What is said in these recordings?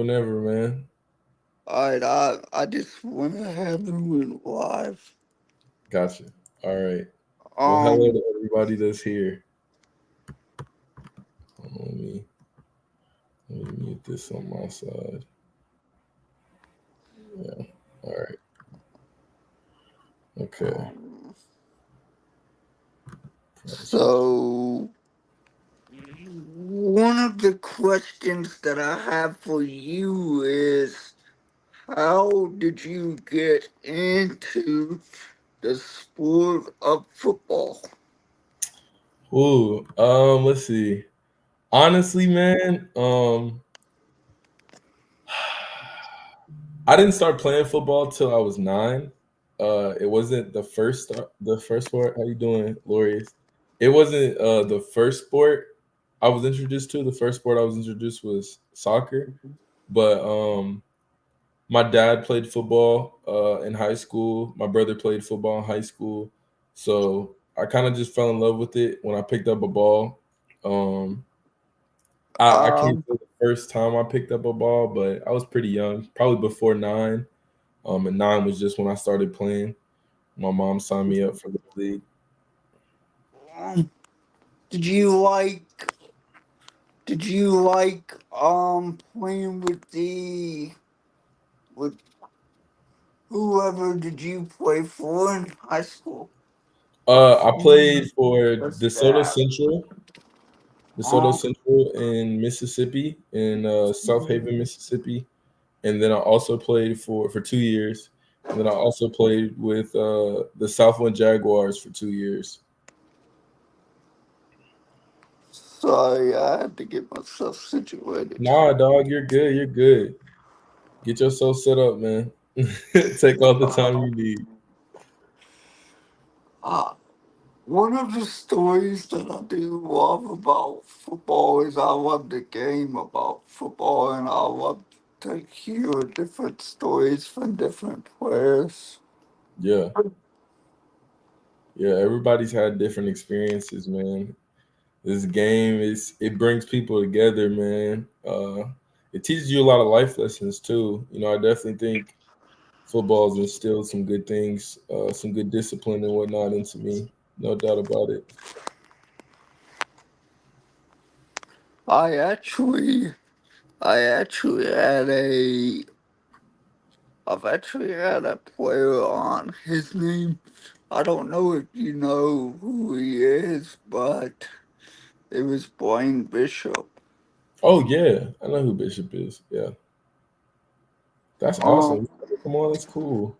whenever, man. Alright, I just went ahead and went live. Gotcha. All right. Well, hello Um, to everybody that's here. Hold on, let me mute this on my side. Yeah. All right. Okay. um Project. so one of the questions that I have for you is how did you get into the sport of football? Ooh. Let's see. Honestly, man. I didn't start playing football till I was 9. It wasn't the first sport. How you doing, Lorius? It wasn't the first sport I was introduced to. The first sport I was introduced was soccer. But my dad played football in high school. My brother played football in high school. So I kind of just fell in love with it when I picked up a ball. Um, I can't Um, say the first time I picked up a ball, but I was pretty young, probably before 9. And 9 was just when I started playing. My mom signed me up for the league. um, did you like playing with whoever did you play for in high school? What I team played for was that? DeSoto Um, Central in Mississippi, in South Haven, Mississippi, and then I also played for 2 years, and then I also played with the Southwind Jaguars for 2 years. sorry, I had to get myself situated. Nah, dog, you're good. You're good. Get yourself set up, man. Take all the time you need. Uh, One of the stories that I do love about football is I love the game about football, and I love to hear different stories from different players. Yeah, yeah. Everybody's had different experiences, man. This game is it brings people together, man. It teaches you a lot of life lessons too. I definitely think football's instilled some good things, some good discipline and whatnot into me. No doubt about it. I actually, I actually had a, I've actually had a player on. His name, I don't know if you know who he is, but it was Blaine Bishop. Oh yeah, I know who Bishop is. Yeah, that's Um, awesome. Come on, that's cool.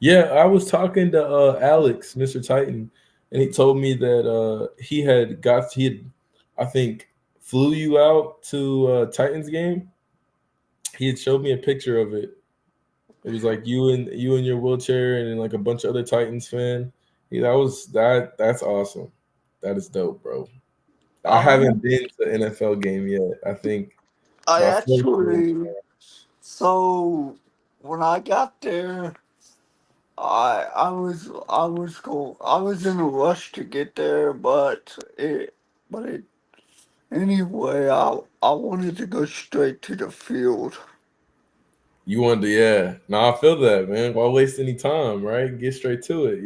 Yeah, I was talking to Alex, Mr. Titan, and he told me that he had, I think, flew you out to Titans game. He had showed me a picture of it. It was like you in your wheelchair and then like a bunch of other Titans fan. Yeah, that's awesome. That is dope, bro. I haven't um, been to an NFL game yet. I think I my first one. actually, so when I got there, I was in a rush to get there, but it anyway. I wanted to go straight to the field. You wanted to, yeah. No, I feel that, man. Why waste any time, right? Get straight to it.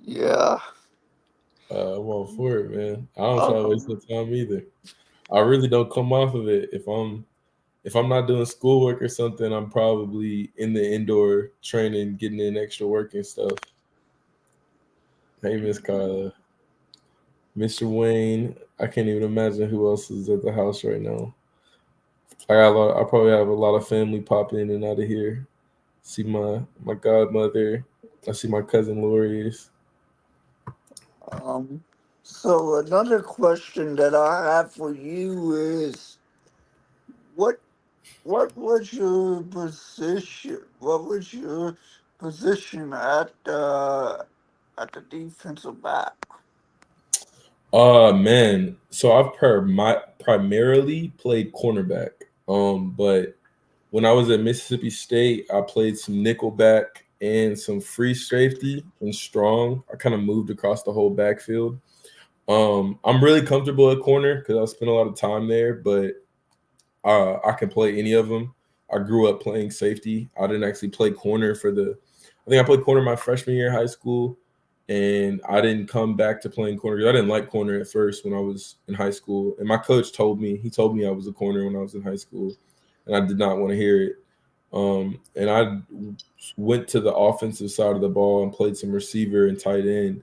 Yeah. I'm all for it, man. I don't try to waste no Um. time either. I really don't come off of it if I'm not doing schoolwork or something. I'm probably in the indoor training, getting in extra work and stuff. Hey, Miss Carla, Mr. Wayne. I can't even imagine who else is at the house right now. I probably have a lot of family pop in and out of here. See my godmother. I see my cousin Lori's. Um. So another question that I have for you is what what was your position? What was your position at the defensive back? Man. So I've primarily played cornerback. But when I was at Mississippi State, I played some nickelback and some free safety and strong. I kind of moved across the whole backfield. I'm really comfortable at corner because I spent a lot of time there, but I can play any of them. I grew up playing safety. I didn't actually play corner for the. I think I played corner my freshman year in high school, and I didn't come back to playing corner because I didn't like corner at first when I was in high school. And my coach told me he told me I was a corner when I was in high school, and I did not want to hear it. And I went to the offensive side of the ball and played some receiver and tight end.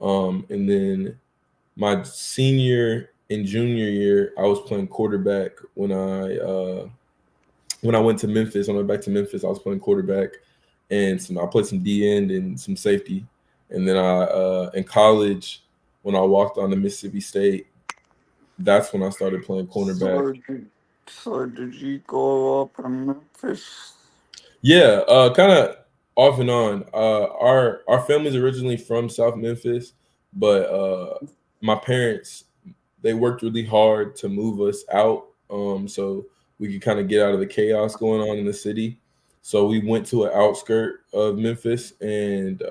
And then my senior and junior year, I was playing quarterback when I went to Memphis. When I went back to Memphis, I was playing quarterback, and I played some D end and some safety. And then I in college, when I walked on to Mississippi State, that's when I started playing cornerback. So, so did you grow up in Memphis? Yeah, kind of off and on. Our family's originally from South Memphis, but my parents they worked really hard to move us out, so we could kind of get out of the chaos going on in the city. So we went to an outskirt of Memphis, and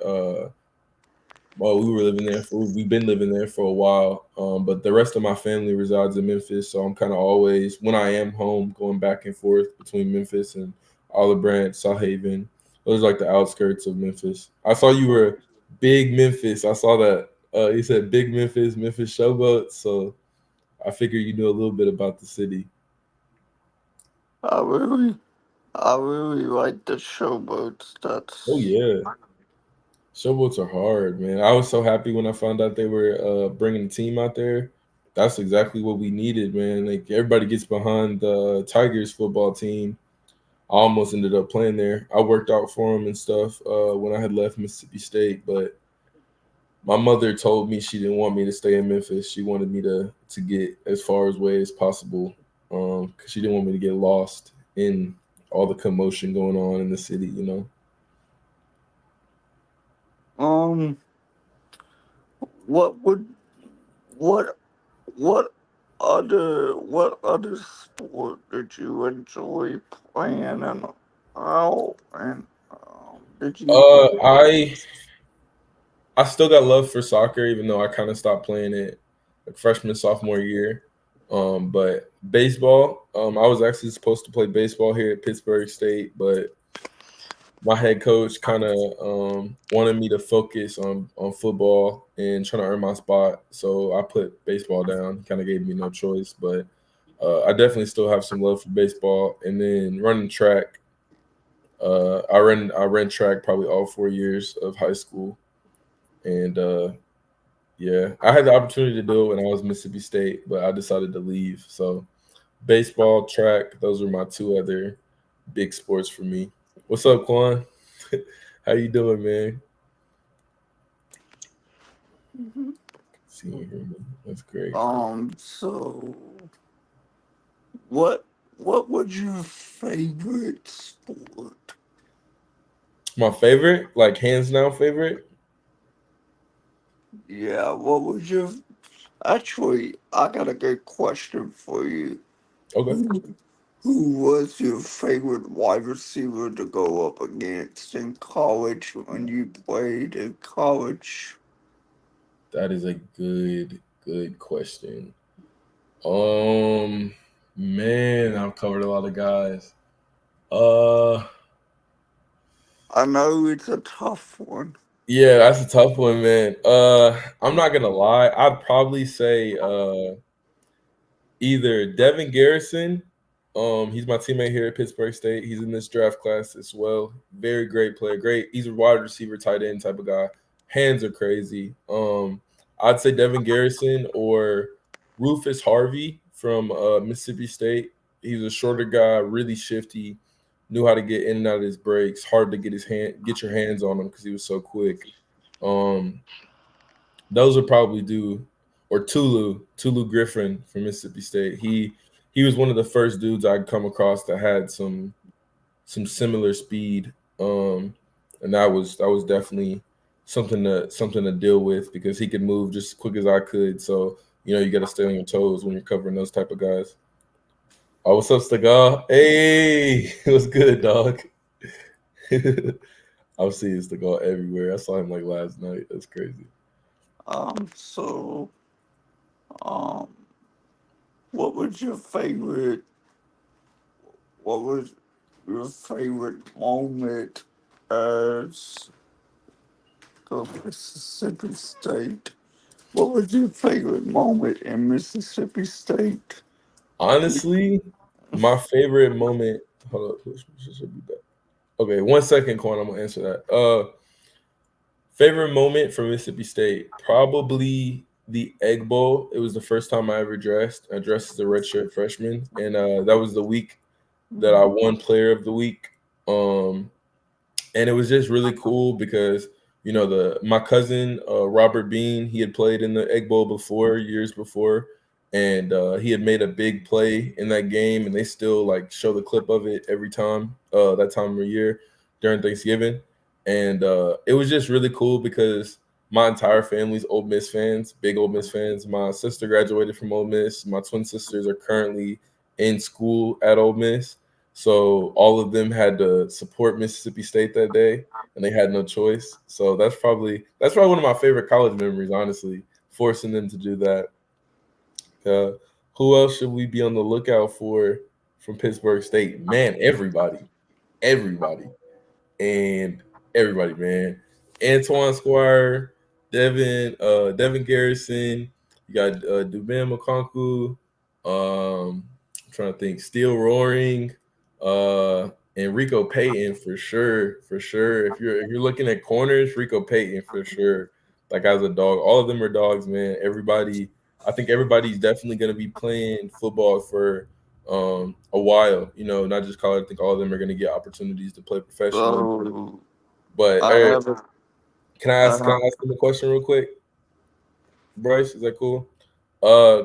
well, we were living there for we've been living there for a while. But the rest of my family resides in Memphis, so I'm kind of always when I am home going back and forth between Memphis and Olive Branch, South Haven. Those are like the outskirts of Memphis. I saw you were big Memphis. I saw that you said big Memphis, Memphis Showboat. So I figured you knew a little bit about the city. I really, I really like the showboats. Oh That's yeah, showboats are hard, man. I was so happy when I found out they were bringing a team out there. That's exactly what we needed, man. Like everybody gets behind the Tigers football team. I almost ended up playing there. I worked out for them and stuff when I had left Mississippi State, but my mother told me she didn't want me to stay in Memphis. She wanted me to get as far away as possible because she didn't want me to get lost in all the commotion going on in the city. You know. um. What would what what what other sport did you enjoy playing and how and did you Uh, play? I I still got love for soccer, even though I kind of stopped playing it like freshman sophomore year. But baseball, I was actually supposed to play baseball here at Pittsburgh State, but my head coach kind of wanted me to focus on football and trying to earn my spot. So I put baseball down. He kind of gave me no choice, but I definitely still have some love for baseball. And then running track, I ran track probably all 4 years of high school, and yeah, I had the opportunity to do it when I was Mississippi State, but I decided to leave. So baseball, track, those are my two other big sports for me. What's up, Quan? How you doing, man? Mhm. See you hear me. That's great. So what what was your favorite sport? My favorite, like hands down favorite. Yeah, what was your actually I got a good question for you. Okay, Who who was your favorite wide receiver to go up against in college when you played in college? that is a good question. Um, man, I've covered a lot of guys. Uh, I know it's a tough one. yeah, that's a tough one, man. I'm not gonna lie. I'd probably say either Devin Garrison. He's my teammate here at Pittsburgh State. He's in this draft class as well. Very great player. Great. He's a wide receiver, tight end type of guy. Hands are crazy. I'd say Devin Garrison or Rufus Harvey from Mississippi State. He's a shorter guy, really shifty. Knew how to get in and out of his breaks. Hard to get your hands on him because he was so quick. Um, those would probably do, or Tulu Griffin from Mississippi State. He was one of the first dudes I'd come across that had some similar speed, and that was definitely something to deal with because he could move just as quick as I could. So you got to stay on your toes when you're covering those type of guys. Oh, what's up, Stagal? Hey, it was good, dog. I've seen Stagal everywhere. I saw him like last night. That's crazy. So um what was your favorite? what was your favorite moment as the Mississippi State? What was your favorite moment in Mississippi State? Honestly, my favorite moment. Hold up, which should be back. Okay, 1 second, Quan. I'm gonna answer that. Favorite moment for Mississippi State, probably the Egg Bowl. It was the first time I ever dressed. I dressed as a redshirt freshman, and that was the week that I won Player of the Week. Um, and it was just really cool because the my cousin Robert Bean, he had played in the Egg Bowl before, years before, and he had made a big play in that game, and they still like show the clip of it every time that time of year during Thanksgiving, and it was just really cool because my entire family's Ole Miss fans, big Ole Miss fans. My sister graduated from Ole Miss. My twin sisters are currently in school at Ole Miss, so all of them had to support Mississippi State that day, and they had no choice. So that's probably one of my favorite college memories, honestly, forcing them to do that. Uh, who else should we be on the lookout for from Pittsburgh State? Man, everybody and everybody, man. Antoine Squire, Devin Garrison, you got Dubin McConkie, I'm trying to think, Steel Roaring, and Rico Payton for sure, for sure. If you're looking at corners, Rico Payton for sure. That guy's a dog. All of them are dogs, man. I think everybody's definitely gonna be playing football for a while, not just college. I think all of them are going to get opportunities to play professionally. So But I have a, can I I ask can I have, ask them a question real quick, Bryce? Is that cool?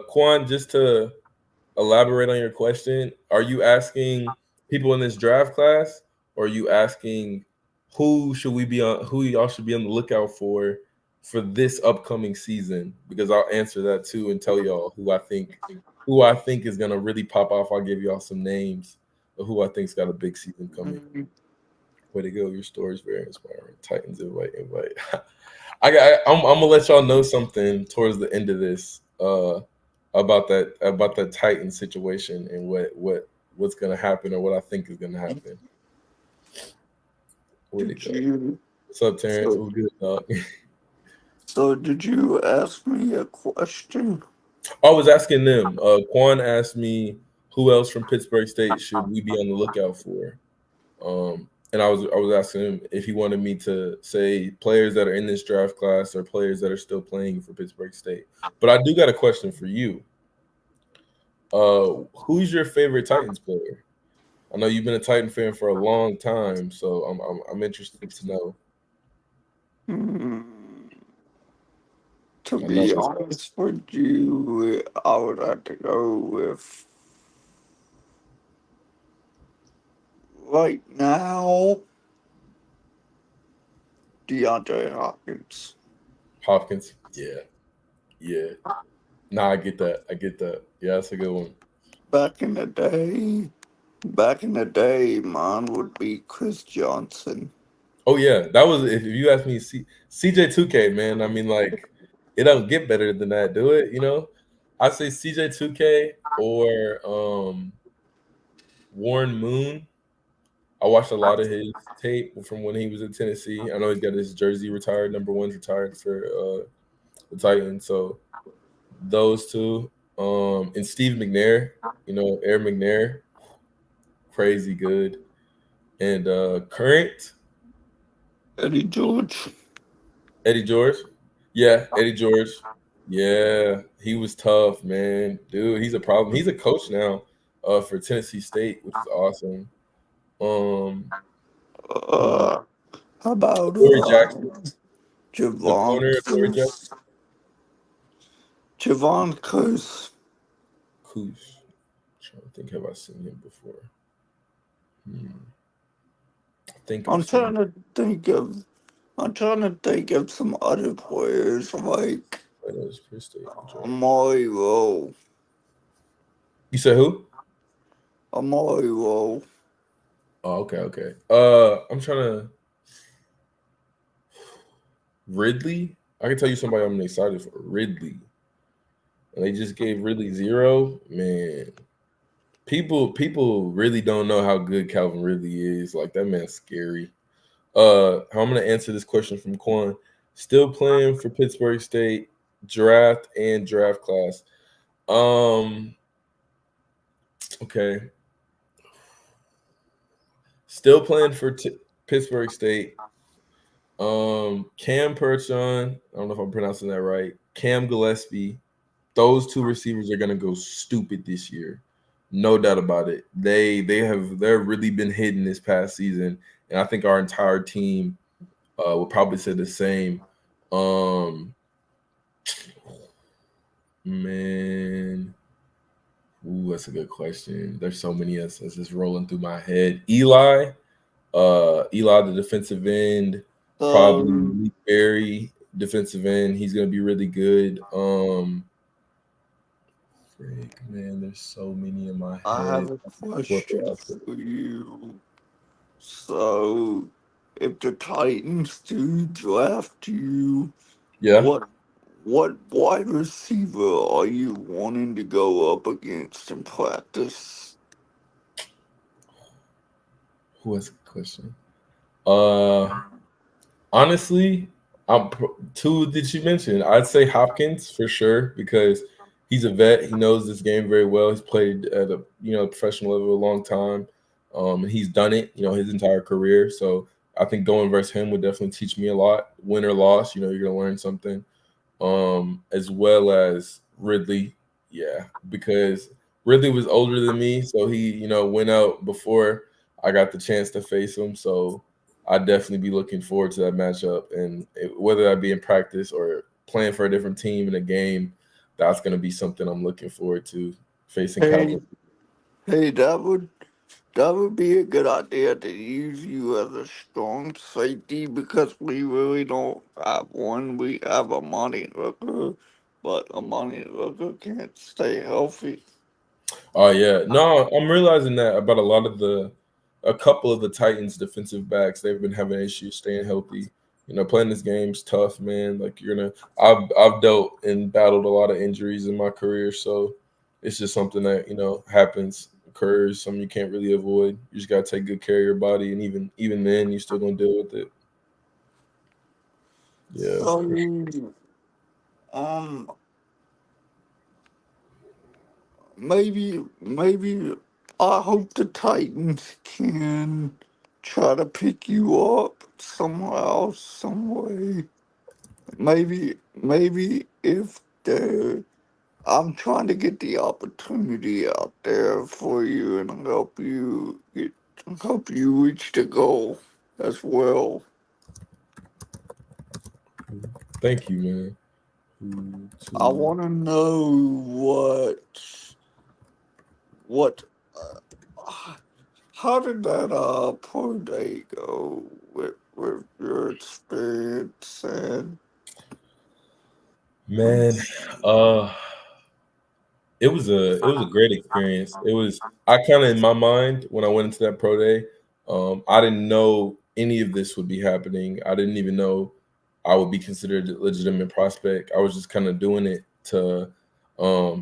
Quan, just to elaborate on your question, are you asking people in this draft class, or are you asking who y'all should be on the lookout for this upcoming season? Because I'll answer that too and tell y'all who I think is gonna really pop off. I'll give y'all some names of who I think's got a big season coming. Way to go! Your story's very inspiring. Titans invite. I'm gonna let y'all know something towards the end of this about that Titan situation and what's gonna happen or what I think is gonna happen. Way to did go! you What's up, Terrence? so What's good, dog? so did you ask me a question? I was asking them. Quan asked me who else from Pittsburgh State should we be on the lookout for. And I was asking him if he wanted me to say players that are in this draft class or players that are still playing for Pittsburgh State. But I do got a question for you. Who's your favorite Titans player? I know you've been a Titan fan for a long time, so I'm interested to know. Hmm, to I know be it's honest with you, I would have to go with right now DeAndre Hopkins. Hopkins. Yeah, yeah. Nah, I get that. I get that. Yeah, that's a good one. Back in the day, back in the day, mine would be Chris Johnson. Oh yeah, that was if you ask me, CJ2K, man. I mean, like, it don't get better than that, do it? I say CJ2K or Warren Moon. I watched a lot of his tape from when he was in Tennessee. I know he's got his jersey retired, number one's retired for the Titans. So those two, and Steve McNair, Air McNair, crazy good, and current Eddie George. Eddie George. Yeah, Eddie George. Yeah, he was tough, man. Dude, he's a problem. He's a coach now for Tennessee State, which is awesome. Hmm, Uh, how about Corey Jackson, the Javon corner of Corey Jackson. Curse? Javon Curse. Koosh. Trying to think, have I seen him before? Hmm. I think I've I'm seen him trying to think of. I'm trying to think of some other players like play those for State and Georgia. Mario. You said who? Mario. Oh, okay, okay. I'm trying to Ridley. I can tell you somebody I'm excited for. Ridley. And they just gave Ridley zero. Man, People really don't know how good Calvin really is. Like that man's scary. How I'm gonna answer this question from Quan. Still playing for Pittsburgh State draft and draft class. Um, okay. Still playing for Pittsburgh State. Cam Perchon. I don't know if I'm pronouncing that right. Cam Gillespie. Those two receivers are gonna go stupid this year. No doubt about it. They're really been hidden this past season, and I think our entire team would probably say the same. Um, man, ooh, that's a good question. There's so many that's just rolling through my head. Eli, the defensive end, probably So Malik Berry, defensive end. He's gonna be really good. Frick, man, there's so many in my I head. have a What question the for you. So, if the Titans do draft you, Yeah. what what wide receiver are you wanting to go up against in practice? Who has a question? Uh, Honestly, two that you mentioned. I'd say Hopkins for sure because he's a vet. He knows this game very well. He's played at a professional level a long time, and he's done it his entire career. So I think going versus him would definitely teach me a lot. Win or loss, you're gonna learn something. As well as Ridley. Yeah, because Ridley was older than me, so he, went out before I got the chance to face him. So I'd definitely be looking forward to that matchup, and whether that be in practice or playing for a different team in a game, that's going to be something I'm looking forward to facing Hey, Calvin. hey, that would be a good idea to use you as a strong safety because we really don't have one. We have a money Rooker, but a money Rooker can't stay healthy. Oh yeah, no, I'm realizing that about a couple of the Titans defensive backs. They've been having issues staying healthy. Playing this game's tough, man. Like I've dealt and battled a lot of injuries in my career, so it's just something that happens, occurs, something you can't really avoid. You just gotta take good care of your body, and even then, you still gonna deal with it. Yeah, So, for sure. um, maybe I hope the Titans can try to pick you up somehow, some way. Maybe if they I'm trying to get the opportunity out there for you and help you reach the goal as well. Thank you, man. Who I to want to know what uh, how did that pro day go with your experience and man? Uh it was a great experience. It was I kind of in my mind when I went into that pro day, I didn't know any of this would be happening. I didn't even know I would be considered a legitimate prospect. I was just kind of doing it to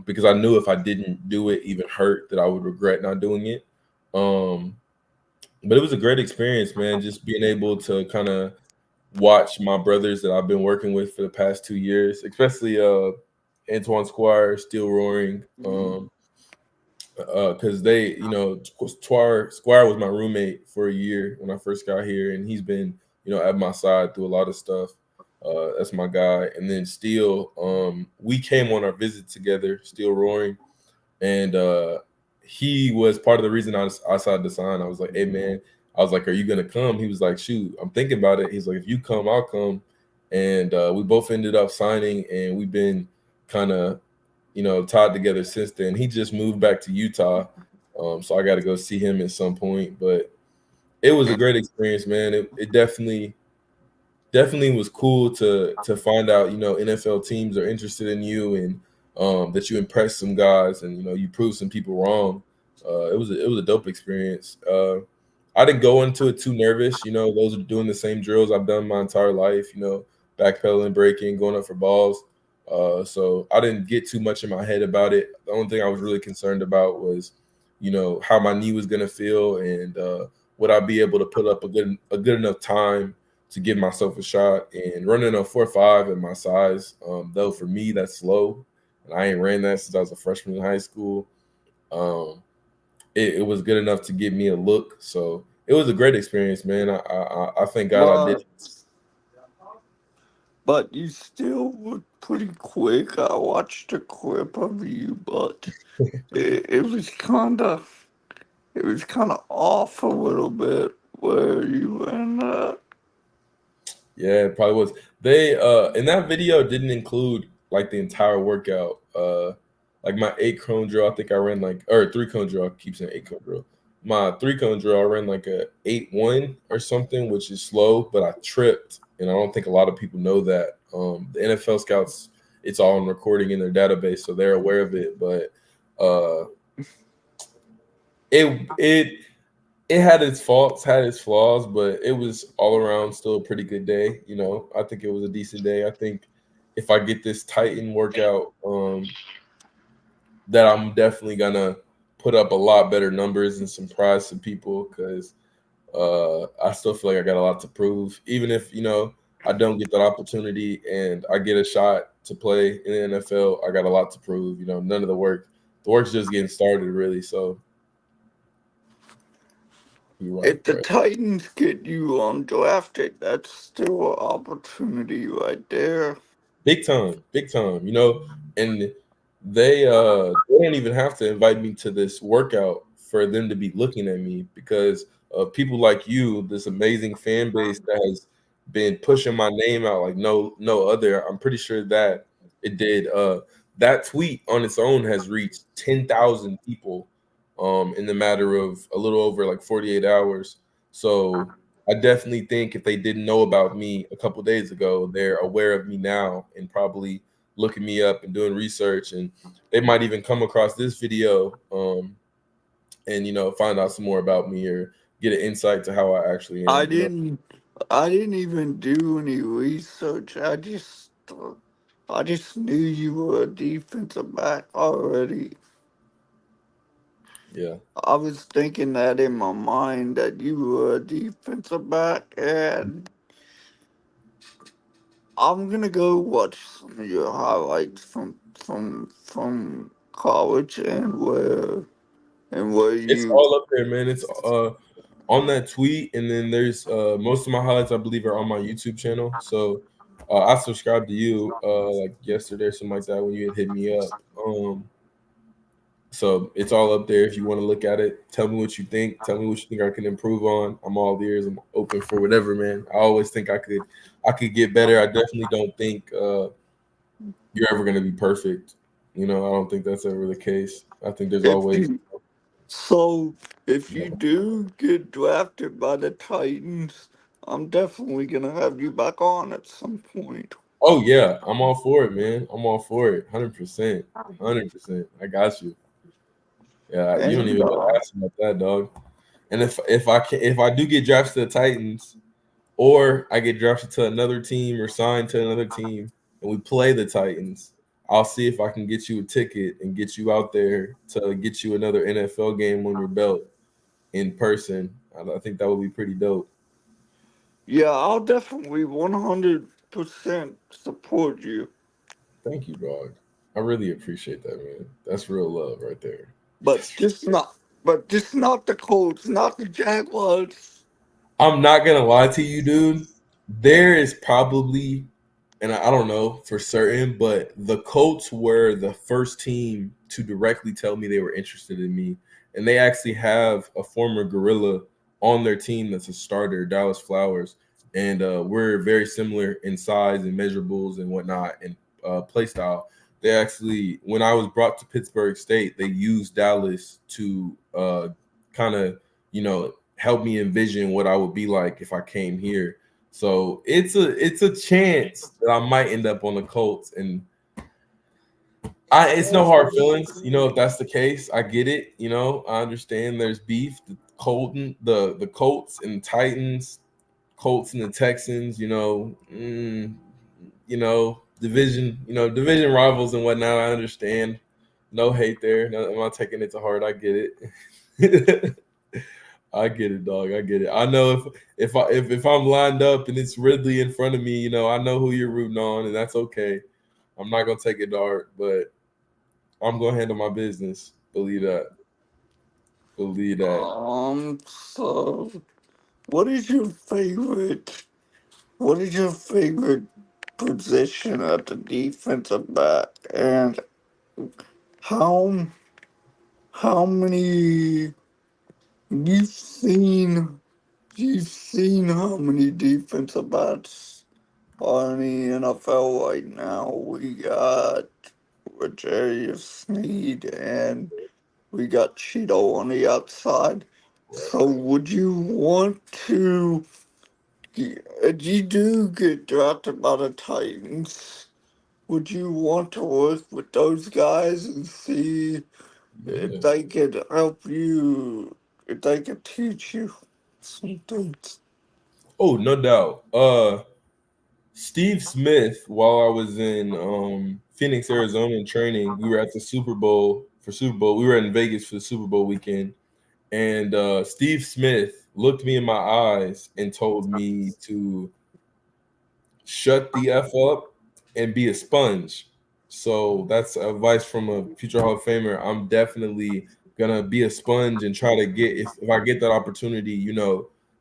because I knew if I didn't do it even hurt that I would regret not doing it. Um but it was a great experience, man, just being able to kind of watch my brothers that I've been working with for the past 2 years, especially Antoine Squire still roaring. Because they, Squire was my roommate for a year when I first got here, and he's been, at my side through a lot of stuff. That's my guy. And then Steel, we came on our visit together, Steel roaring, and he was part of the reason I decided to sign. I was like, hey man, I was like, are you gonna come? He was like, shoot, I'm thinking about it. He's like, if you come, I'll come. And we both ended up signing, and we've been kind of tied together since then. He just moved back to Utah, so I got to go see him at some point. But it was a great experience, man. It definitely was cool to find out NFL teams are interested in you, and that you impressed some guys, and you proved some people wrong. It was a dope experience. I didn't go into it too nervous. Those are doing the same drills I've done my entire life. Backpedaling, breaking, going up for balls. So I didn't get too much in my head about it. The only thing I was really concerned about was how my knee was gonna feel, and would I be able to put up a good enough time to give myself a shot. And running a 4.5 at my size, though for me that's slow, and I ain't ran that since I was a freshman in high school. Um, it was good enough to give me a look. So it was a great experience, man. I thank God I did. But but you still look pretty quick. I watched a clip of you, but it was kind of off a little bit where you went. Yeah, it probably was. They in that video didn't include like the entire workout. Like my 8 cone drill, I think I ran like, or 3 cone drill. I keep saying 8 cone drill. My 3 cone drill, I ran like a 8-1 or something, which is slow, but I tripped, and I don't think a lot of people know that. The NFL scouts, it's all on recording in their database, so they're aware of it. But uh, it it had its faults, had its flaws, but it was all around still a pretty good day. I think it was a decent day. I think if I get this Titan workout, that I'm definitely gonna put up a lot better numbers and surprise some people, because I still feel like I got a lot to prove. Even if I don't get that opportunity and I get a shot to play in the NFL, I got a lot to prove. None of the work's just getting started, really. So you're right, If the right. Titans get you undrafted, that's still an opportunity right there. Big time, and they don't even have to invite me to this workout for them to be looking at me, because of people like you, this amazing fan base that has been pushing my name out like no other. I'm pretty sure that it did. That tweet on its own has reached 10,000 people in the matter of a little over like 48 hours. So I definitely think if they didn't know about me a couple days ago, they're aware of me now and probably looking me up and doing research, and they might even come across this video, and find out some more about me, or get an insight to how I actually I am. didn't. I didn't even do any research. I just knew you were a defensive back already. Yeah. I was thinking that in my mind that you were a defensive back, and I'm gonna go watch some of your highlights from college and where It's you. all up there, man. It's on that tweet, and then there's most of my highlights I believe are on my YouTube channel. So I subscribed to you like yesterday or something like that when you had hit me up. So it's all up there if you want to look at it. Tell me what you think. Tell me what you think I can improve on. I'm all ears. I'm open for whatever, man. I always think I could get better. I definitely don't think you're ever gonna be perfect. I don't think that's ever the case. I think there's If always, you so if you you know, do get drafted by the Titans, I'm definitely gonna have you back on at some point. oh yeah, I'm all for it, man. I'm all for it. 100%. 100%. I got you. Yeah, you don't And even gotta ask about that, dog. And if I do get drafted to the Titans, or I get drafted to another team or signed to another team, and we play the Titans, I'll see if I can get you a ticket and get you out there to get you another NFL game on your belt in person. I think that would be pretty dope. yeah, I'll definitely 100% support you. Thank you, dog. I really appreciate that, man. That's real love right there. But That's just not but just not the Colts, not the Jaguars. I'm not gonna lie to you, dude. There is probably, and I don't know for certain, but the Colts were the first team to directly tell me they were interested in me, and they actually have a former Gorilla on their team that's a starter, Dallas Flowers, and we're very similar in size and measurables and whatnot, and play style. They actually, when I was brought to Pittsburgh State, they used Dallas to kind of, help me envision what I would be like if I came here. So it's a chance that I might end up on the Colts, and it's no hard feelings, if that's the case. I get it, I understand there's beef. The Colts and Titans, Colts and the Texans, division rivals and whatnot. I understand, No hate there. No, I'm not taking it to heart. I get it. I get it, dog. I get it. I know if I'm lined up and it's Ridley in front of me, I know who you're rooting on, and that's okay. I'm not gonna take it to heart, but I'm gonna handle my business. Believe that. Believe that. So what is your favorite? What is your favorite position at the defensive back, and how how many you've seen? You've seen how many defensive backs are in the NFL right now. We got Rogerius Sneed and we got Cheeto on the outside. So would you want to? If you do get drafted by the Titans, would you want to work with those guys and see if Yeah. they could help you, if they could teach you some things? Oh, no doubt. Steve Smith, while I was in Phoenix, Arizona in training, we were at the Super Bowl for Super Bowl. We were in Vegas for the Super Bowl weekend, and Steve Smith looked me in my eyes and told me to shut the f up and be a sponge. So that's advice from a future Hall of Famer. I'm definitely gonna be a sponge and try to get if I get that opportunity,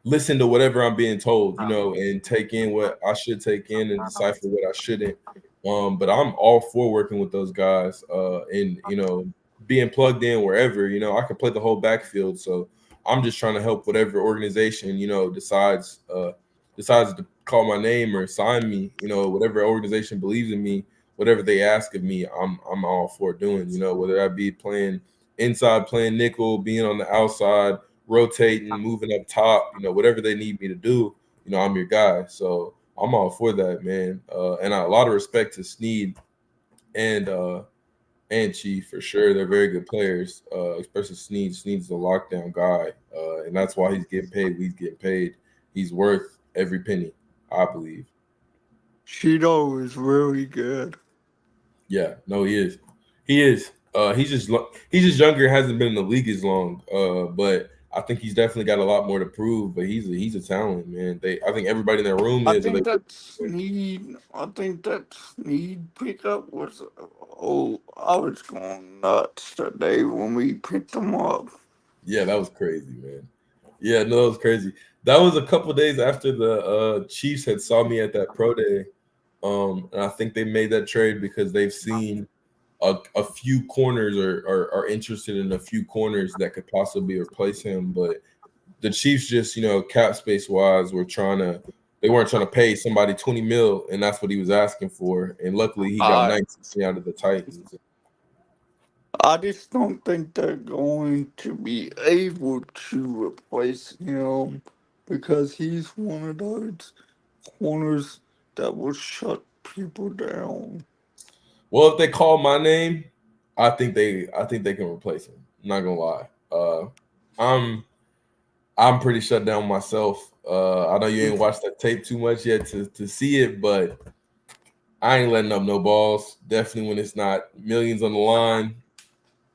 listen to whatever I'm being told, and take in what I should take in and decipher what I shouldn't. But I'm all for working with those guys, and being plugged in wherever. I can play the whole backfield, so I'm just trying to help whatever organization decides to call my name or sign me, whatever organization believes in me, whatever they ask of me, I'm all for doing, whether I be playing inside, playing nickel, being on the outside, rotating, moving up top, whatever they need me to do, I'm your guy. So I'm all for that, man. And a lot of respect to Sneed and Chief for sure. They're very good players, especially Sneed. Sneed's a lockdown guy, and that's why he's getting paid. He's getting paid. He's worth every penny, I believe. Cheeto is really good. Yeah, no, he is. He is. He's just younger. Hasn't been in the league as long. But I think he's definitely got a lot more to prove. But he's a talent, man. I think everybody in their room I is. Or think that Sneed, I think that Sneed pickup was, oh, I was going nuts today when we picked him up. Yeah, that was crazy, man. Yeah, no, that was crazy. That was a couple days after the Chiefs had saw me at that pro day. And I think they made that trade because they've seen a few corners or are interested in a few corners that could possibly replace him. But the Chiefs just, cap space wise, they weren't trying to pay somebody 20 mil, and that's what he was asking for. And luckily he got I 19 out of the Titans. I just don't think they're going to be able to replace him because he's one of those corners that will shut people down. Well, if they call my name, I think they can replace him. I'm not gonna lie. I'm I'm pretty shut down myself. I know you ain't watched that tape too much yet to see it, but I ain't letting up no balls. Definitely when it's not millions on the line.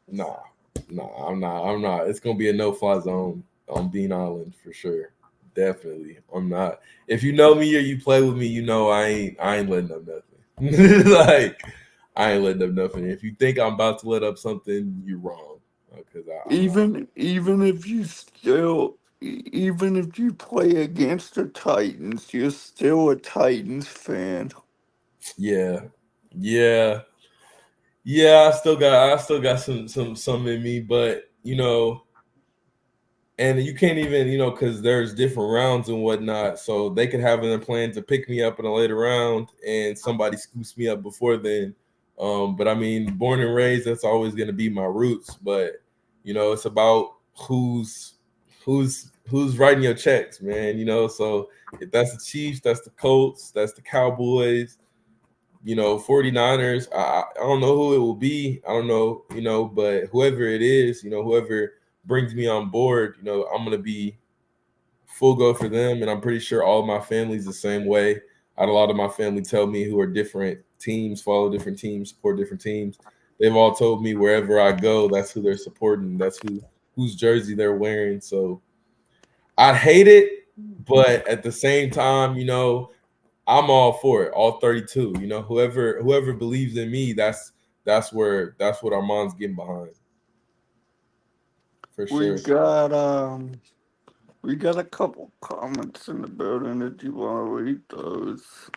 Nah, nah, I'm not. I'm not. It's gonna be a no-fly zone on Bean Island for sure. Definitely, I'm not. If you know me or you play with me, you know I ain't letting up nothing. Like I ain't letting up nothing. If you think I'm about to let up something, you're wrong. Because I'm not. Even if you even if you play against the Titans, you're still a Titans fan. Yeah, yeah, yeah. I still got some in me, but and you can't even, because there's different rounds and whatnot. So they could have in a plan to pick me up in a later round, and somebody scoops me up before then. But I mean, born and raised, that's always going to be my roots. But it's about who's writing your checks, man. So if that's the Chiefs, that's the Colts, that's the Cowboys. 49ers. I don't know who it will be. I don't know, but whoever it is, whoever brings me on board, I'm gonna be full go for them. And I'm pretty sure all of my family's the same way. I had a lot of my family tell me who are different teams, follow different teams, support different teams. they've all told me wherever I go, that's who they're supporting. That's whose jersey they're wearing. So I hate it, but at the same time, I'm all for it. All 32. Whoever believes in me, that's what Armand's getting behind for We sure. got we got a couple comments in the building. Did you want to read those?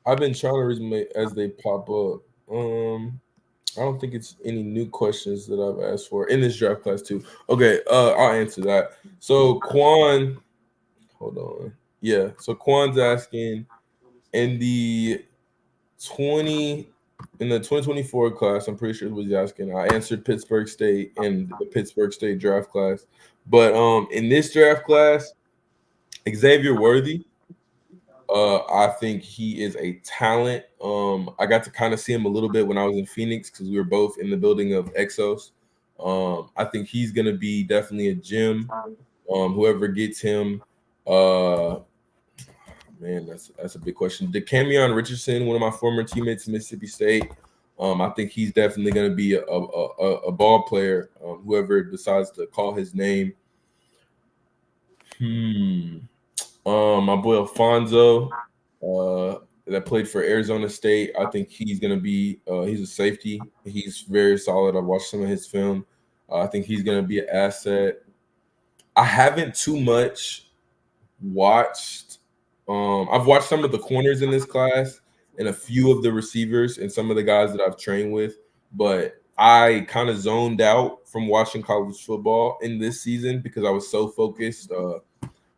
I've been trying to read them as they pop up. I don't think it's any new questions that I've asked for in this draft class too. Okay, I'll answer that. So Quan, hold on. Yeah, so Quan's asking in the 20 in the 2024 class, I'm pretty sure what he's asking. I answered Pittsburgh State in the Pittsburgh State draft class. But in this draft class, Xavier Worthy, I think he is a talent. I got to kind of see him a little bit when I was in Phoenix because we were both in the building of Exos. I think he's gonna be definitely a gem. Whoever gets him, uh, man, that's a big question. DeCamion Richardson, one of my former teammates in Mississippi State. I think he's definitely going to be a ball player. Whoever decides to call his name. Hmm. My boy Alfonso, that played for Arizona State. I think he's going to be. He's a safety. He's very solid. I've watched some of his film. I think he's going to be an asset. I haven't too much watched. I've watched some of the corners in this class and a few of the receivers and some of the guys that I've trained with, but I kind of zoned out from watching college football in this season because I was so focused.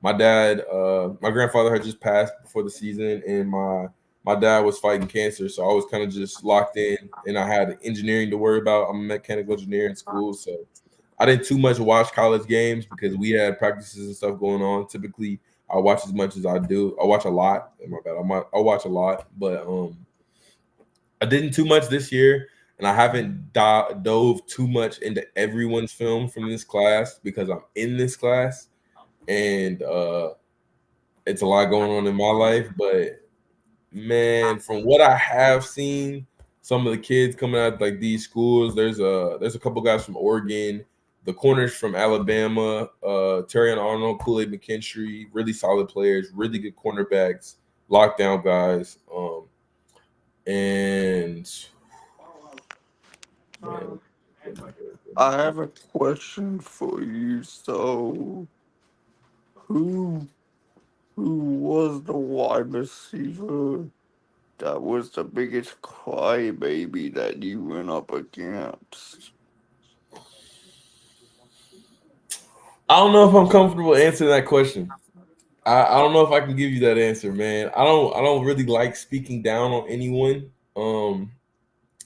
My grandfather had just passed before the season, and my dad was fighting cancer, so I was kind of just locked in, and I had engineering to worry about. I'm a mechanical engineer in school, so I didn't too much watch college games because we had practices and stuff going on. Typically, I watch as much as I do. I watch a lot. My bad. I watch a lot, but I didn't too much this year, and I haven't dove too much into everyone's film from this class because I'm in this class, and it's a lot going on in my life. But man, from what I have seen, some of the kids coming out like these schools, there's a couple guys from Oregon, the corners from Alabama, Terrion Arnold, Kool-Aid McKinstry, really solid players, really good cornerbacks, lockdown guys. And man, I have a question for you. So, who who was the wide receiver that was the biggest crybaby that you went up against? I don't know if I'm comfortable answering that question. I don't know if I can give you that answer, man. I don't really like speaking down on anyone.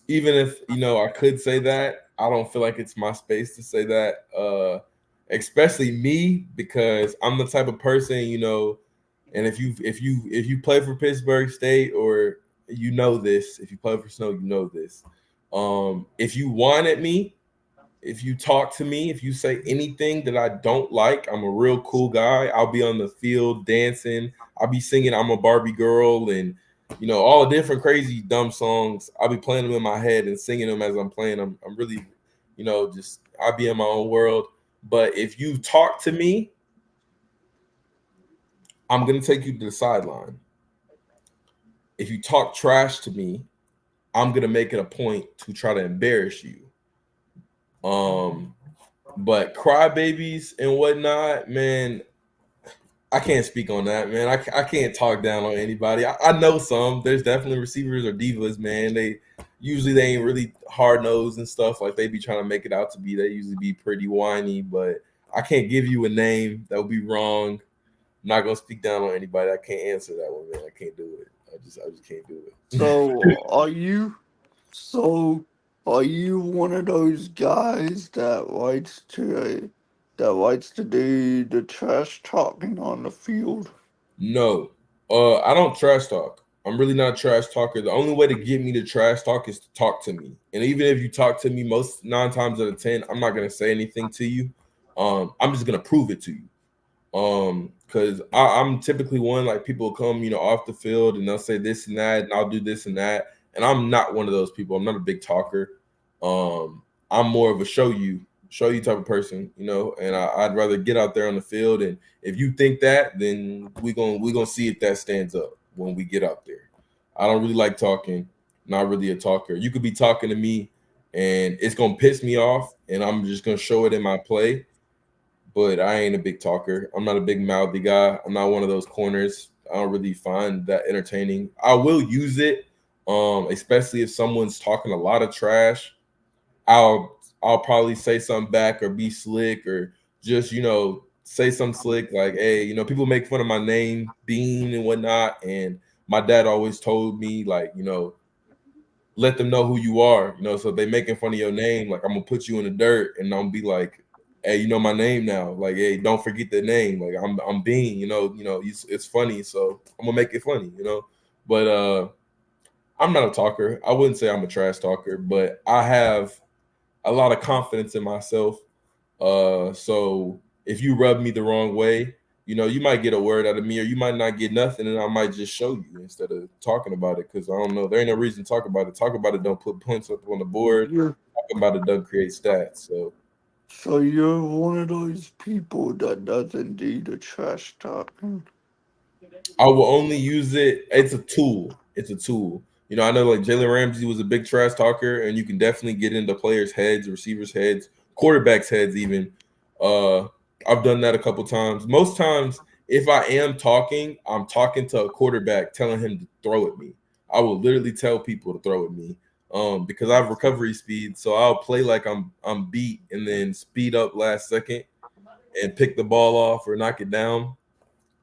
Even if I could say that, I don't feel like it's my space to say that. Especially me because I'm the type of person, and if you play for Pittsburgh State or this, if you play for Snow, this. If you whine at me, if you talk to me, if you say anything that I don't like, I'm a real cool guy. I'll be on the field dancing. I'll be singing I'm a Barbie girl and all the different crazy dumb songs. I'll be playing them in my head and singing them as I'm playing them. I'm really, just I'll be in my own world. But if you talk to me, I'm gonna take you to the sideline. If you talk trash to me, I'm gonna make it a point to try to embarrass you. Um, but crybabies and whatnot, man, I can't speak on that, man. I can't talk down on anybody. I know some. There's definitely receivers or divas, man. They ain't really hard nosed and stuff like they be trying to make it out to be. They usually be pretty whiny, but I can't give you a name. That would be wrong. I'm not gonna speak down on anybody. I can't answer that one, man. I can't do it. I just can't do it. So, so are you one of those guys that likes to do the trash talking on the field? No, I don't trash talk. I'm really not a trash talker. The only way to get me to trash talk is to talk to me. And even if you talk to me, most 9 times out of 10, I'm not gonna say anything to you. I'm just gonna prove it to you. Because I'm typically one like people come, off the field and they'll say this and that, and I'll do this and that. And I'm not one of those people. I'm not a big talker. I'm more of a show you type of person, you know, and I'd rather get out there on the field. And if you think that, then we gonna see if that stands up when we get out there. I don't really like talking. Not really a talker. You could be talking to me, and it's gonna piss me off, and I'm just gonna show it in my play. But I ain't a big talker. I'm not a big mouthy guy. I'm not one of those corners. I don't really find that entertaining. I will use it, especially if someone's talking a lot of trash. I'll probably say something back or be slick or just say something slick like, hey, people make fun of my name Bean and whatnot, and my dad always told me like, let them know who you are, so if they making fun of your name, like I'm gonna put you in the dirt and I'm gonna be like, hey, you know my name now, like, hey, don't forget the name, like I'm Bean, it's funny, so I'm gonna make it funny, but I'm not a talker. I wouldn't say I'm a trash talker, but I have a lot of confidence in myself. So if you rub me the wrong way, you might get a word out of me, or you might not get nothing, and I might just show you instead of talking about it. Because I don't know, there ain't no reason to talk about it. Talk about it, don't put points up on the board. You're Talking about it doesn't create stats. So so you're one of those people that doesn't do the trash talking. I will only use it. It's a tool. It's a tool. I know like Jalen Ramsey was a big trash talker, and you can definitely get into players' heads, receivers' heads, quarterbacks' heads, even. Uh, I've done that a couple times. Most times, if I am talking, I'm talking to a quarterback, telling him to throw at me. I will literally tell people to throw at me, because I have recovery speed. So I'll play like I'm beat, and then speed up last second and pick the ball off or knock it down.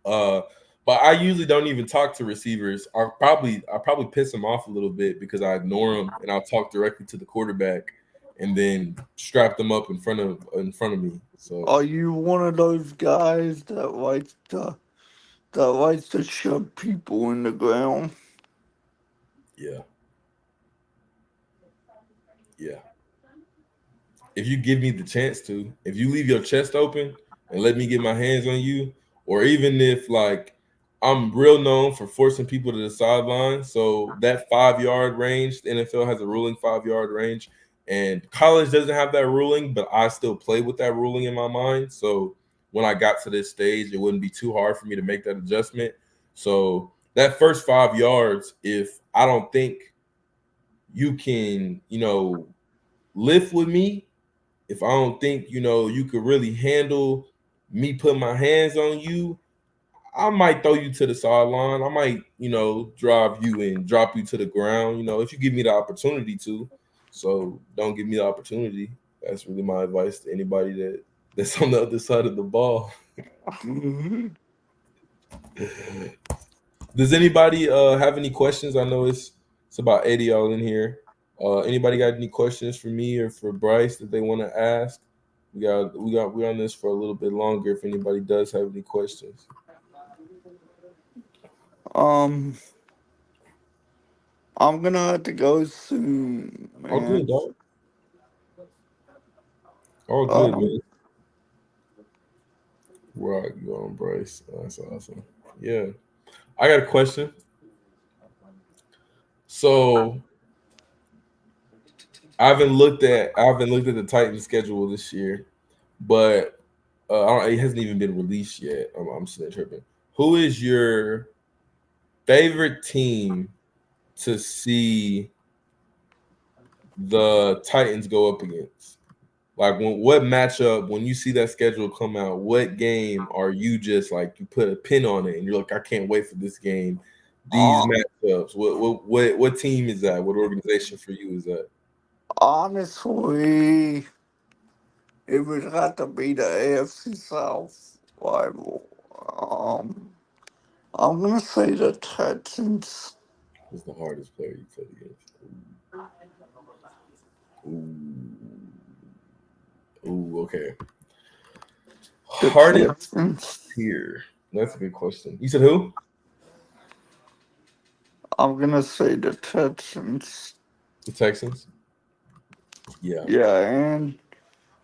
Uh, but I usually don't even talk to receivers. I probably piss them off a little bit because I ignore them and I'll talk directly to the quarterback and then strap them up in front of me. So Are you one of those guys that likes to shove people in the ground? yeah, yeah. If you give me the chance to, if you leave your chest open and let me get my hands on you, or even if like I'm real known for forcing people to the sideline, so that 5 yard range, the NFL has a ruling 5 yard range, and college doesn't have that ruling, but I still play with that ruling in my mind. So when I got to this stage, it wouldn't be too hard for me to make that adjustment. So that first 5 yards, if I don't think you can, lift with me, if I don't think you could really handle me putting my hands on you, I might throw you to the sideline. I might drive you and drop you to the ground. If you give me the opportunity to. So don't give me the opportunity. That's really my advice to anybody that's on the other side of the ball. Does anybody have any questions? I know it's about 80 y'all in here. Anybody got any questions for me or for Bryce that they want to ask? We're on this for a little bit longer. If anybody does have any questions, um, I'm gonna have to go soon, all man. good, dog. All good, Um, man. Rock you on, Bryce. That's awesome. Yeah, I got a question. So I haven't looked at the Titans schedule this year, but it hasn't even been released yet. I'm sitting tripping. Who is your favorite team to see the Titans go up against? Like, what matchup, when you see that schedule come out, what game are you just like, you put a pin on it and you're like, I can't wait for this game, these uh, matchups? What team is that? What organization for you is that? honestly, it would have to be the AFC South rival. Um, I'm gonna say the Texans. Who's the hardest player you played against? Ooh, ooh, okay. The Hardest Texans. tier. That's a good question. You said who? I'm gonna say the Texans. The Texans. Yeah, Yeah,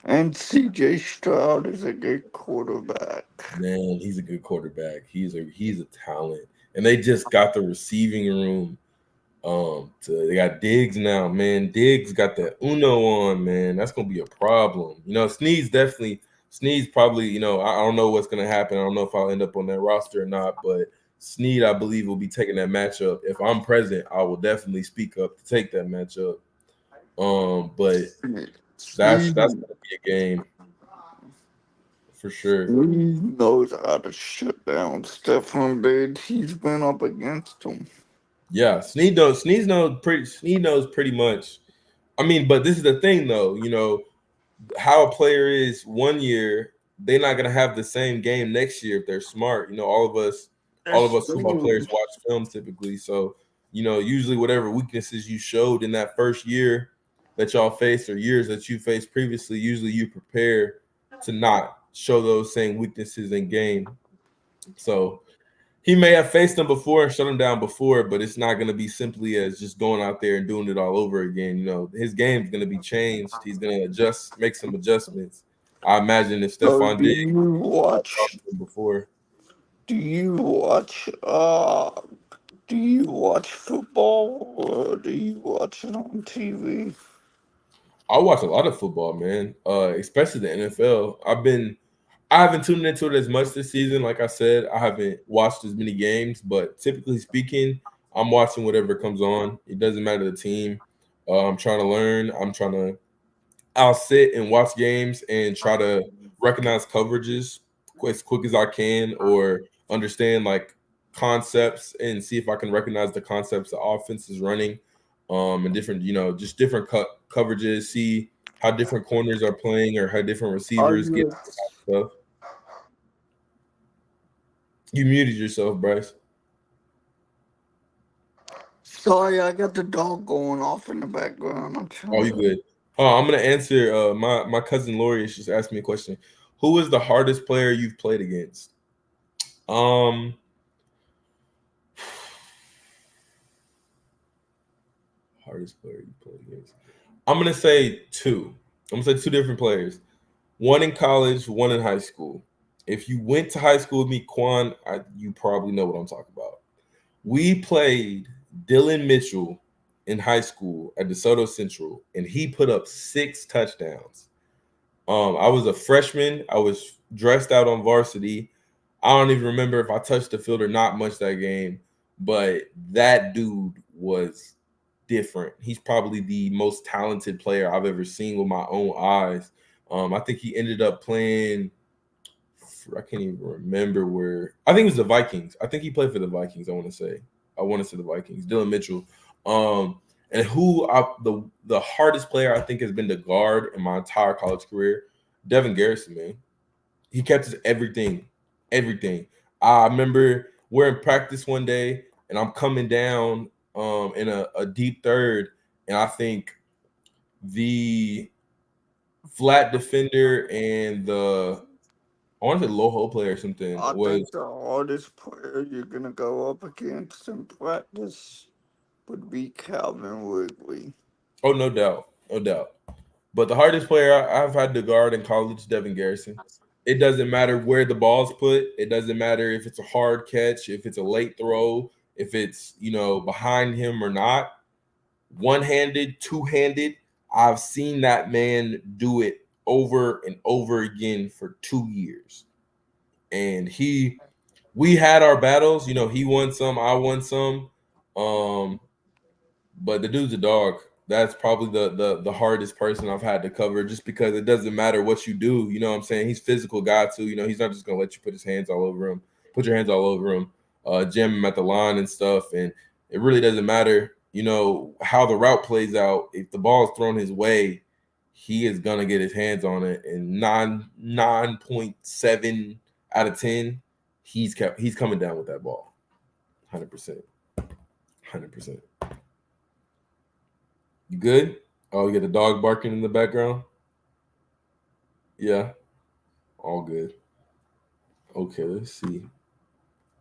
and CJ Stroud is a good quarterback. man, he's a good quarterback. He's a talent, and they just got the receiving room They got Diggs now, man. Diggs got that Uno on, man. That's gonna be a problem. Sneed's probably, I don't know what's gonna happen. I don't know if I'll end up on that roster or not, but Sneed, I believe, will be taking that matchup. If I'm present, I will definitely speak up to take that matchup. But that's Steve, gonna be a game for sure. Steve knows how to shut down Stefan Diggs. He's been up against him. Yeah, Sneed knows pretty much. I mean, but this is the thing though, how a player is one year, they're not gonna have the same game next year if they're smart. All of That's us football players true. watch film typically. So, usually whatever weaknesses you showed in that first year that y'all faced or years that you faced previously, usually you prepare to not show those same weaknesses in game. So he may have faced them before and shut them down before, but it's not going to be simply as just going out there and doing it all over again. His game's going to be changed. He's going to make some adjustments. I imagine if So Stephon Diggs before, do you watch do you watch football or do you watch it on TV? I watch a lot of football, man. Especially the NFL. I haven't tuned into it as much this season. Like I said, I haven't watched as many games, but typically speaking, I'm watching whatever comes on. It doesn't matter the team. I'm trying to learn. I'll sit and watch games and try to recognize coverages as quick as I can, or understand like concepts and see if I can recognize the concepts the offense is running, and different, just different coverages. See how different corners are playing or how different Are receivers get you stuff. You muted yourself, Bryce. sorry, I got the dog going off in the background. I'm Oh, you sorry. good? I'm gonna answer. My cousin Lori just asked me a question. Who is the hardest player you've played against? Um, Hardest player you played against. I'm gonna say two. I'm gonna say two different players. One in college, one in high school. If you went to high school with me, Quan, you probably know what I'm talking about. We played Dylan Mitchell in high school at DeSoto Central, and he put up 6 touchdowns. I was a freshman. I was dressed out on varsity. I don't even remember if I touched the field or not much that game, but that dude was different. He's probably the most talented player I've ever seen with my own eyes. I think he ended up playing. I can't even remember where. I think it was the Vikings. I think he played for the Vikings. I want to say the Vikings. Dylan Mitchell. And the hardest player I think has been the guard in my entire college career, Devin Garrison. Man, he kept his everything. I remember we're in practice one day, and I'm coming down in a deep third, and I think the flat defender and the I want to say low hole player or something I was. think the hardest player you're gonna go up against in practice would be Calvin Ridley. Oh, no doubt, no doubt. But the hardest player I've had to guard in college, Devin Garrison. It doesn't matter where the ball's put. It doesn't matter if it's a hard catch, if it's a late throw, if it's behind him or not. One handed, two handed. I've seen that man do it over and over again for 2 years, and we had our battles. He won some, I won some. Um, but the dude's a dog. That's probably the hardest person I've had to cover, just because it doesn't matter what you do. You know what I'm saying? He's physical guy too. He's not just gonna let you put your hands all over him, jam him at the line and stuff. And it really doesn't matter, how the route plays out. If the ball is thrown his way, he is gonna get his hands on it. And 9.7 out of 10, he's coming down with that ball. 100%. 100%. You good? Oh, you got the dog barking in the background? Yeah, all good. Okay, let's see.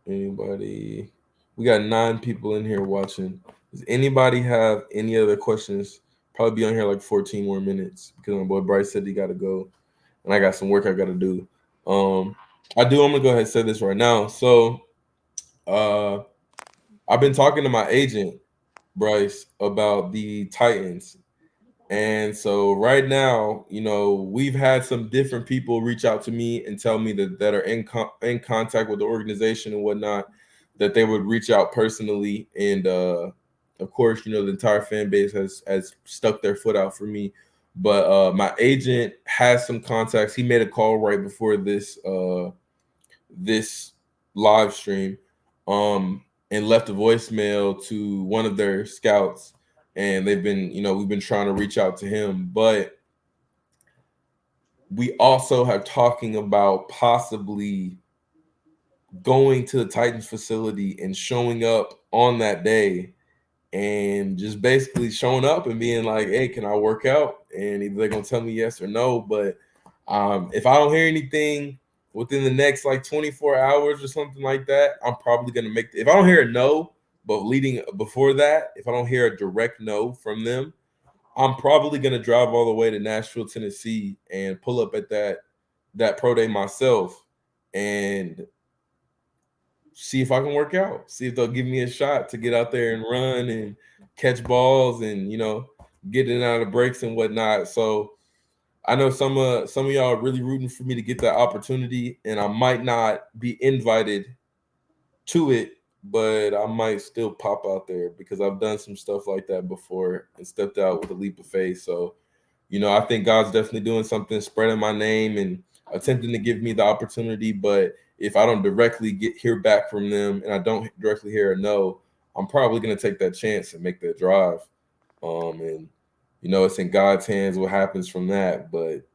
Anybody? We got 9 people in here watching. Does anybody have any other questions? Probably be on here like 14 more minutes because my boy Bryce said he got to go, and I got some work I got to do. I do. I'm gonna go ahead and say this right now. So, I've been talking to my agent, Bryce, about the Titans. And so right now, we've had some different people reach out to me and tell me that are in contact with the organization and whatnot, that they would reach out personally. And of course, the entire fan base has stuck their foot out for me. But my agent has some contacts. He made a call right before this live stream, and left a voicemail to one of their scouts, and we've been trying to reach out to him, but we also have talking about possibly going to the Titans facility and showing up on that day and just basically showing up and being like, "Hey, can I work out?" And either they're gonna tell me yes or no. But if I don't hear anything within the next like 24 hours or something like that, I'm probably gonna make. If I don't hear a no, but leading before that, if I don't hear a direct no from them, I'm probably gonna drive all the way to Nashville, Tennessee, and pull up at that pro day myself and see if I can work out. See if they'll give me a shot to get out there and run and catch balls and get in and out of breaks and whatnot. So I know some of y'all are really rooting for me to get that opportunity, and I might not be invited to it, but I might still pop out there because I've done some stuff like that before and stepped out with a leap of faith. So I think God's definitely doing something, spreading my name and attempting to give me the opportunity. But if I don't directly hear back from them and I don't directly hear a no, I'm probably gonna take that chance and make that drive. And it's in God's hands what happens from that. But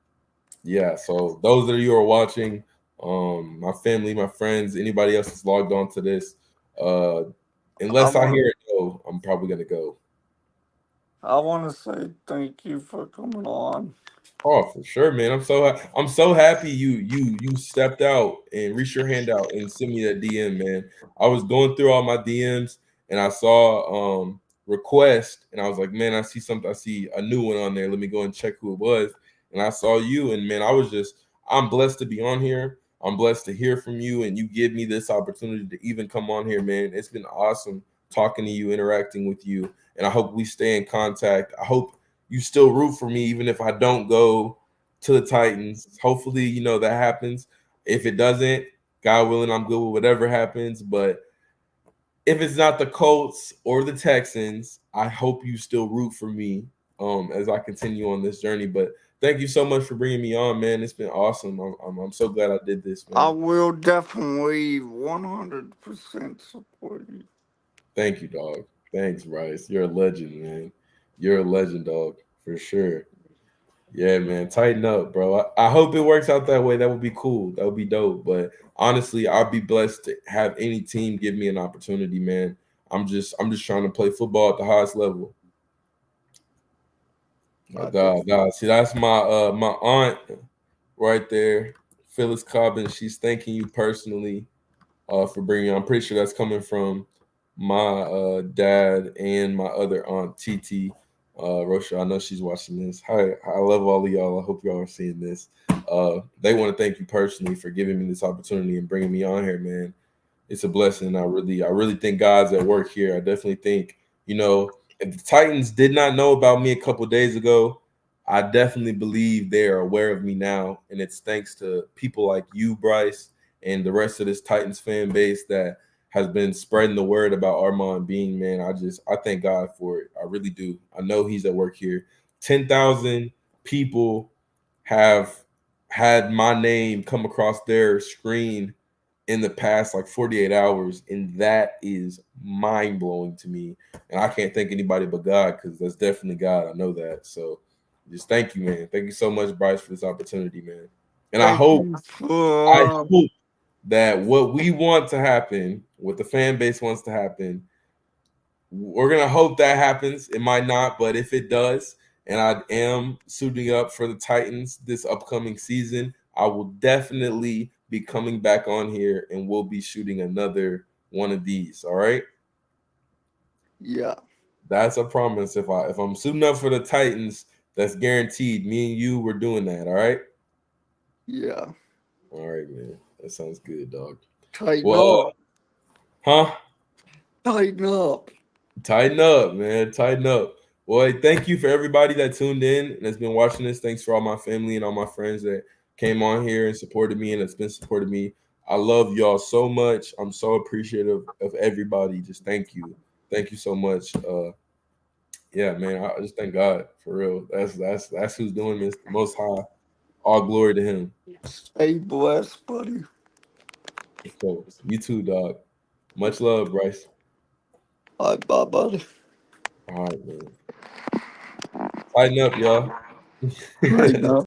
yeah, so those of you who are watching, my family, my friends, anybody else that's logged on to this, uh, I unless I want hear a no, I'm probably gonna go. I want to say thank you for coming on. Oh, for sure, man. I'm so happy you stepped out and reached your hand out and sent me that DM, man. I was going through all my DMs and I saw request and I was like, man, I see something. I see a new one on there. Let me go and check who it was. And I saw you, and man, I'm blessed to be on here. I'm blessed to hear from you, and you give me this opportunity to even come on here, man. It's been awesome talking to you, interacting with you, and I hope we stay in contact. I hope you still root for me even if I don't go to the Titans. Hopefully, that happens. If it doesn't, God willing, I'm good with whatever happens. But if it's not the Colts or the Texans, I hope you still root for me as I continue on this journey. But thank you so much for bringing me on, man. It's been awesome. I'm so glad I did this, I man. will definitely 100% support you. Thank you, dog. Thanks, Bryce. You're a legend, man. You're a legend, dog, for sure. Yeah, man, tighten up, bro. I hope it works out that way. That would be cool. That would be dope. But honestly, I'd be blessed to have any team give me an opportunity, man. I'm just trying to play football at the highest level. Oh I God, definitely, God. See, that's my aunt right there, Phyllis Cobbin. She's thanking you personally for bringing. I'm pretty sure that's coming from my dad and my other aunt Titi. Rosha, I know she's watching this. Hi, I love all of y'all. I hope y'all are seeing this. They want to thank you personally for giving me this opportunity and bringing me on here, man. It's a blessing. I really think God's at work here. I definitely think, if the Titans did not know about me a couple days ago, I definitely believe they are aware of me now. And it's thanks to people like you, Bryce, and the rest of this Titans fan base that has been spreading the word about Armand being, man. I thank God for it. I really do. I know he's at work here. 10,000 people have had my name come across their screen in the past like 48 hours, and that is mind blowing to me. And I can't thank anybody but God because that's definitely God. I know that. So just thank you, man. Thank you so much, Bryce, for this opportunity, man. And I thank hope, you I for hope that what we want to happen, what the fan base wants to happen, we're gonna hope that happens. It might not, but if it does, and I am suiting up for the Titans this upcoming season, I will definitely be coming back on here and we'll be shooting another one of these. All right. yeah, That's a promise. If I'm suiting up for the Titans, that's guaranteed. Me and you, we're doing that. All right. yeah. All right, man. That sounds good, dog. Tighten Well, up, huh? tighten up. Tighten up, man. Tighten up. Well, hey, thank you for everybody that tuned in and has been watching this. Thanks for all my family and all my friends that came on here and supported me and that's been supporting me. I love y'all so much. I'm so appreciative of everybody. Just thank you. Thank you so much. Yeah, man. I just thank God for real. That's who's doing this. The most high. All glory to him. Stay blessed, buddy. So you too, dog. Much love, Bryce. Bye, buddy. All right, man. Tighten up, y'all. Right now.